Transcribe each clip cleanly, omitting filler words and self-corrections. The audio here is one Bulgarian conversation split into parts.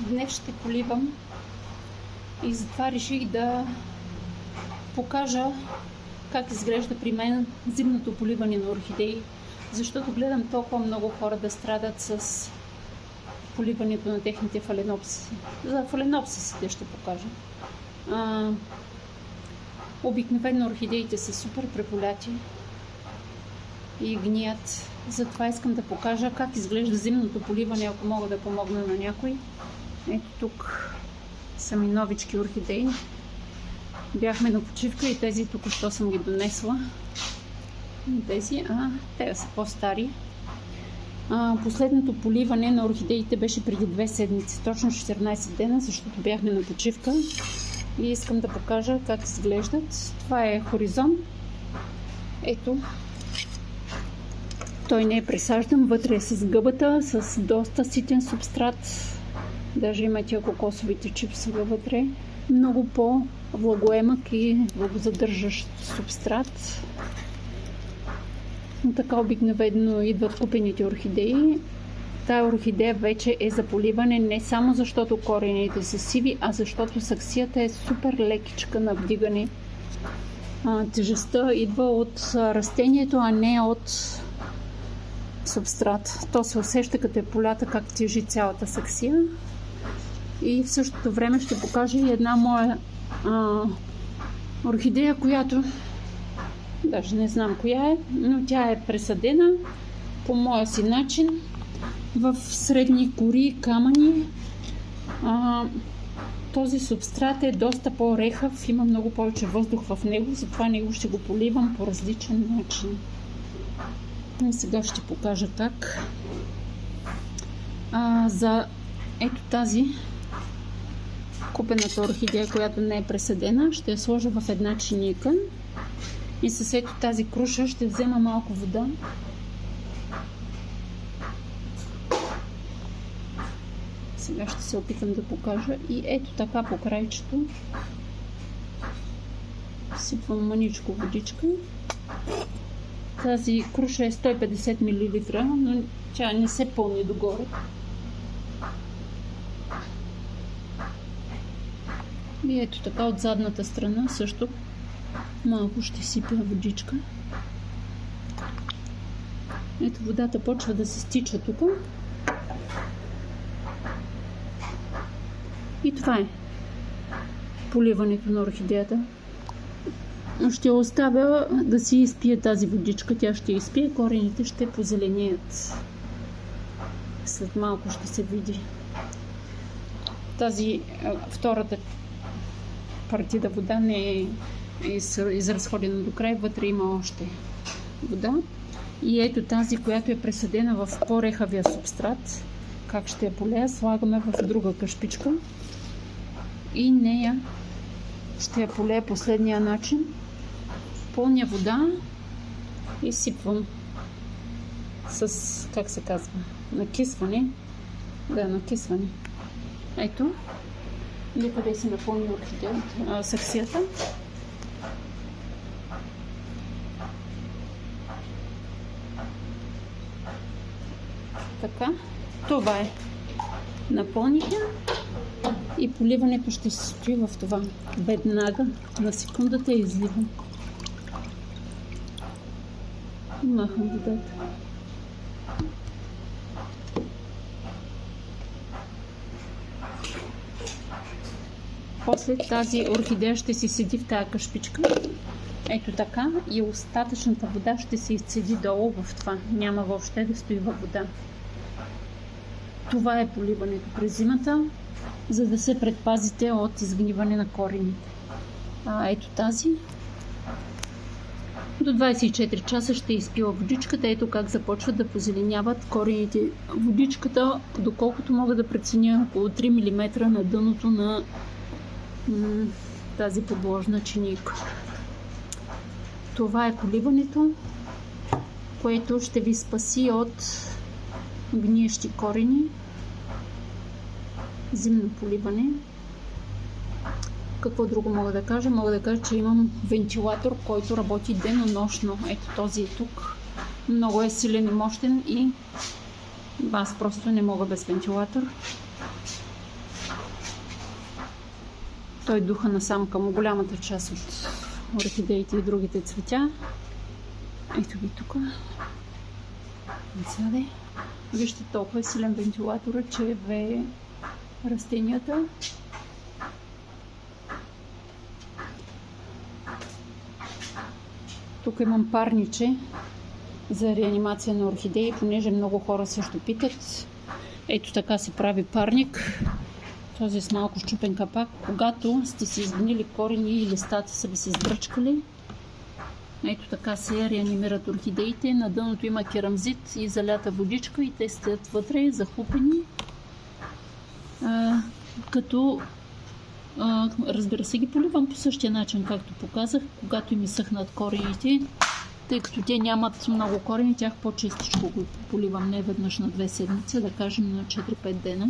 Днес ще поливам и затова реших да покажа как изглежда при мен зимното поливане на орхидеи, защото гледам толкова много хора да страдат с поливането на техните фаленопсиси. За фаленопсисите ще покажа. Обикновено орхидеите са супер преполяти и гният. Затова искам да покажа как изглежда зимното поливане, ако мога да помогна на някой. Ето тук са ми новички орхидеи. Бяхме на почивка и тези току-що съм ги донесла. Тези, те са по-стари. Последното поливане на орхидеите беше преди 2 седмици, точно 14 дена, защото бяхме на почивка. И искам да покажа как изглеждат. Това е хоризонт. Ето. Той не е пресаждан, вътре е с гъбата, с доста ситен субстрат. Даже има тия кокосовите чипсове вътре. Много по-влагоемък и влагозадържащ субстрат. Но така обикновено идват купените орхидеи. Тая орхидея вече е за поливане не само защото корените са сиви, а защото саксията е супер лекичка на вдигане. Тежестта идва от растението, а не от субстрат. То се усеща като е полята как тежи цялата саксия. И в същото време ще покажа и една моя орхидея, която даже не знам коя е, но тя е пресадена по моя си начин в средни кори, камъни. Този субстрат е доста по-рехав, има много повече въздух в него, затова него ще го поливам по различен начин. И сега ще покажа как. За ето тази купената орхидея, която не е пресадена, ще я сложа в една чиника и с ето тази круша ще взема малко вода. Сега ще се опитам да покажа и ето така по крайчето сипвам мъничко водичка. Тази круша е 150 мл, но тя не се пълни догоре. И ето така от задната страна също малко ще сипя водичка. Ето водата почва да се стича тук. И това е поливането на орхидеята. Ще оставя да си изпие тази водичка. Тя ще изпие, корените ще позеленеят. След малко ще се види. Тази втората партида вода не е изразходена до край. Вътре има още вода. И ето тази, която е пресадена в по-рехавия субстрат. Как ще я полея? Слагаме в друга кашпичка. И нея ще я полея последния начин. Пълня вода и сипвам с, как се казва, накисване. Да, накисване. Ето, докъде се напълни орхидеята, саксията. Така, това е. Напълних я и поливането ще се състои в това. Веднага, на секундата я изливам. Махам водата. После тази орхидея ще си седи в тази кашпичка. Ето така. И остатъчната вода ще се изцеди долу в това. Няма въобще да стои във вода. Това е поливането през зимата, за да се предпазите от изгниване на корените. Ето тази. До 24 часа ще изпила водичката. Ето как започват да позеленяват корените. Водичката, доколкото мога да преценя, около 3 мм на дъното на тази подложна чиника. Това е поливането, което ще ви спаси от гниещи корени. Зимно поливане. Какво друго мога да кажа? Мога да кажа, че имам вентилатор, който работи денонощно. Ето този е тук. Много е силен и мощен и аз просто не мога без вентилатор. Той духа насам към голямата част от орхидеите и другите цветя. Ето ги тук. Насяде. Вижте, толкова е силен вентилатор, че вее растенията. Тук имам парниче за реанимация на орхидеи, понеже много хора също питат. Ето така се прави парник. Този с малко счупен капак. Когато сте си изгнили корени и листата са ви се сбръчкали, ето така се реанимират орхидеите. На дъното има керамзит и залята водичка и те стоят вътре захлупени. Разбира се, ги поливам по същия начин, както показах, когато им изсъхнат корените. Тъй като те нямат много корени, тях по-честичко го поливам, не веднъж на 2 седмици, да кажем на 4-5 дена.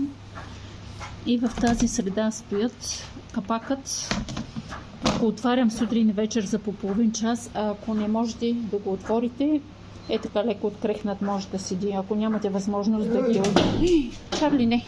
И в тази среда стоят капакът. Ако отварям сутрин и вечер за по половин час, а ако не можете да го отворите, е така леко открехнат може да седи. Ако нямате възможност да ги... Чарли, не!